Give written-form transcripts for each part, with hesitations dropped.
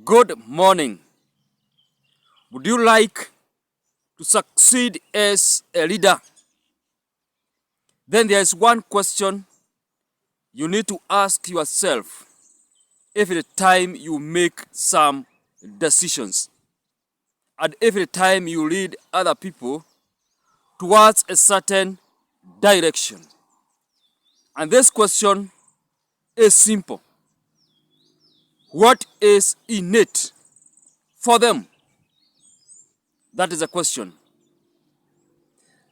Good morning. Would you like to succeed as a leader? Then there is one question you need to ask yourself every time you make some decisions and every time you lead other people towards a certain direction. And this question is simple. What is in it for them? That is a question.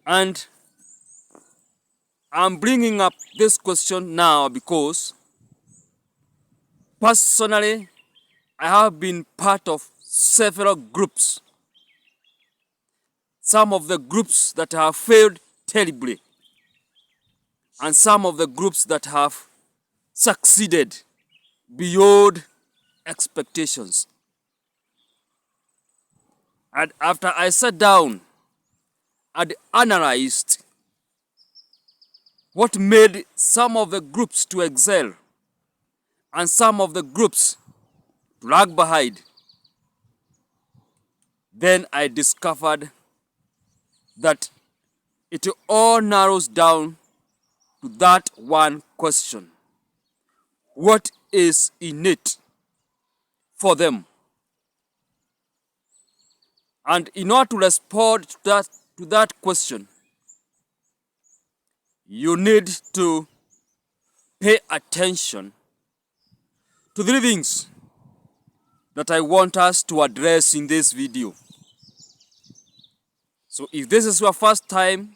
And I'm bringing up this question now because personally, I have been part of several groups. Some of the groups that have failed terribly, and some of the groups that have succeeded beyond expectations. And after I sat down and analyzed what made some of the groups to excel and some of the groups to lag behind, then I discovered that it all narrows down to that one question. What is in it for them? And in order to respond to that question, you need to pay attention to three things that I want us to address in this video. So if this is your first time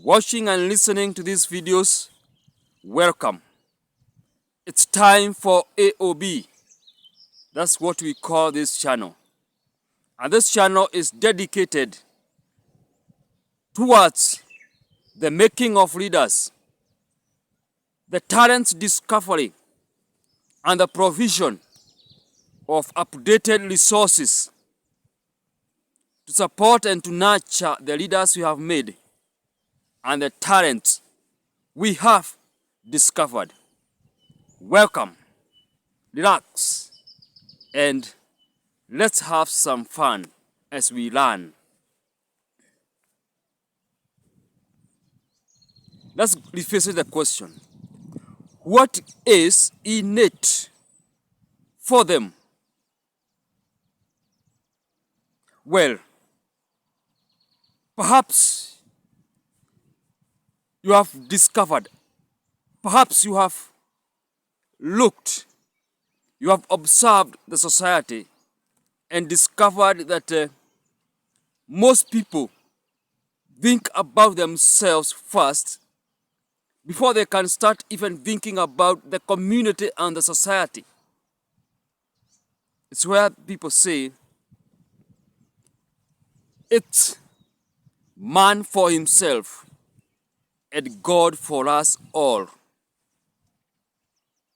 watching and listening to these videos, welcome. It's time for AOB. That's what we call this channel. And this channel is dedicated towards the making of leaders, the talent discovery, and the provision of updated resources to support and to nurture the leaders we have made and the talents we have discovered. Welcome, relax, and let's have some fun as we learn. Let's revisit the question. What is in it for them? Well, perhaps you have discovered, perhaps you have looked, you have observed the society and discovered that most people think about themselves first before they can start even thinking about the community and the society. It's where people say, it's man for himself and God for us all.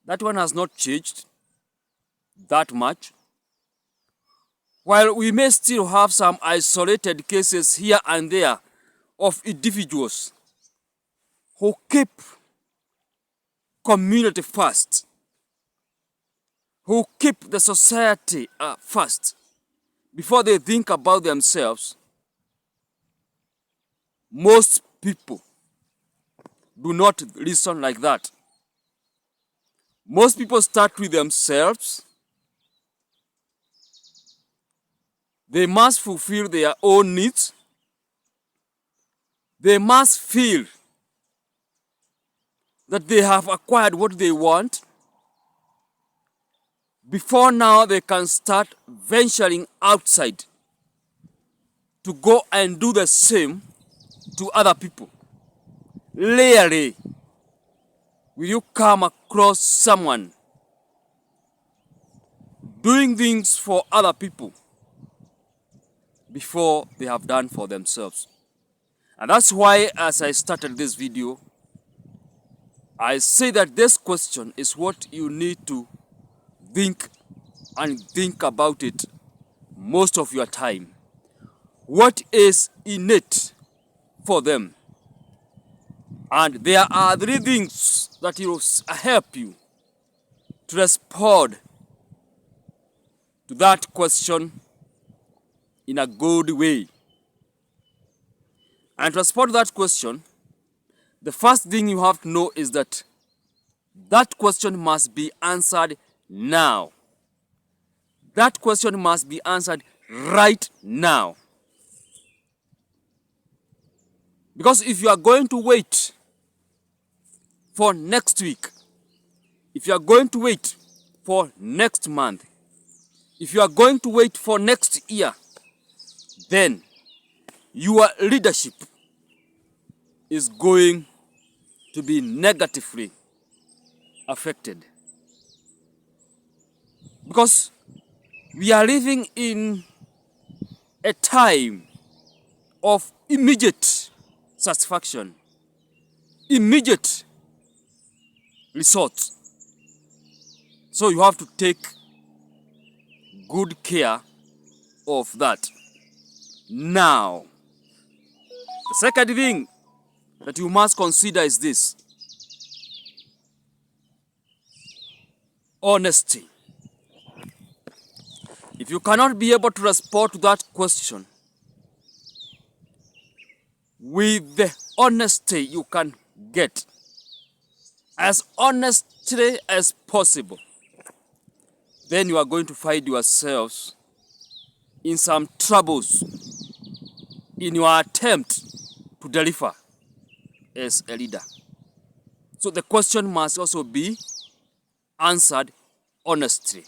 That one has not changed that much. While we may still have some isolated cases here and there of individuals who keep community first, who keep the society first before they think about themselves, most people do not listen like that. Most people start with themselves. They must fulfill their own needs. They must feel that they have acquired what they want before now they can start venturing outside to go and do the same to other people. Rarely will you come across someone doing things for other people before they have done for themselves. And that's why, as I started this video, I say that this question is what you need to think about it most of your time. What is in it for them? And there are three things that will help you to respond to that question in a good way. And to respond to that question, the first thing you have to know is that that question must be answered now. That question must be answered right now. Because if you are going to wait for next week, if you are going to wait for next month, if you are going to wait for next year, then your leadership is going to be negatively affected. Because we are living in a time of immediate satisfaction, immediate results. So you have to take good care of that now. The second thing that you must consider is this: honesty. If you cannot be able to respond to that question with the honesty you can get, as honestly as possible, then you are going to find yourselves in some troubles in your attempt to deliver as a leader. So the question must also be answered honestly.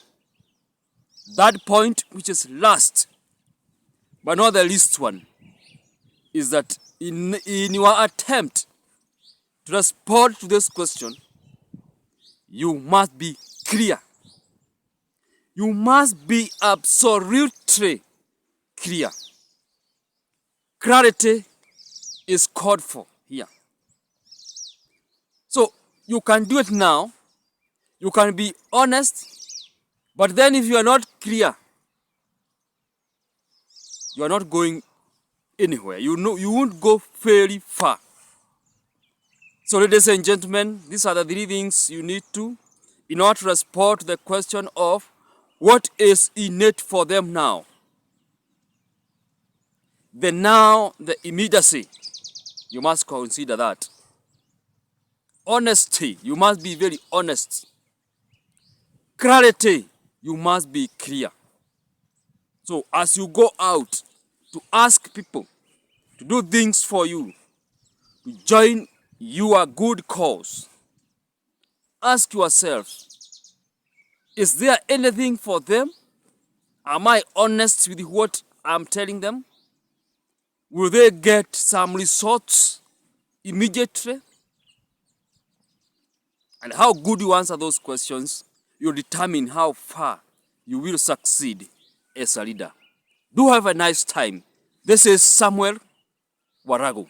That point, which is last but not the least one, is that in your attempt to respond to this question, you must be clear. You must be absolutely clear. Clarity is called for here. So you can do it now. You can be honest. But then if you are not clear, you are not going anywhere. You won't go very far. So ladies and gentlemen, these are the three things you need to, in order to respond to the question of what is innate for them now. The now, the immediacy, you must consider that. Honesty, you must be very honest. Clarity, you must be clear. So as you go out to ask people to do things for you, to join your good cause, ask yourself, is there anything for them? Am I honest with what I'm telling them? Will they get some results immediately? And how good you answer those questions, you determine how far you will succeed as a leader. Do have a nice time. This is Samuel Warago.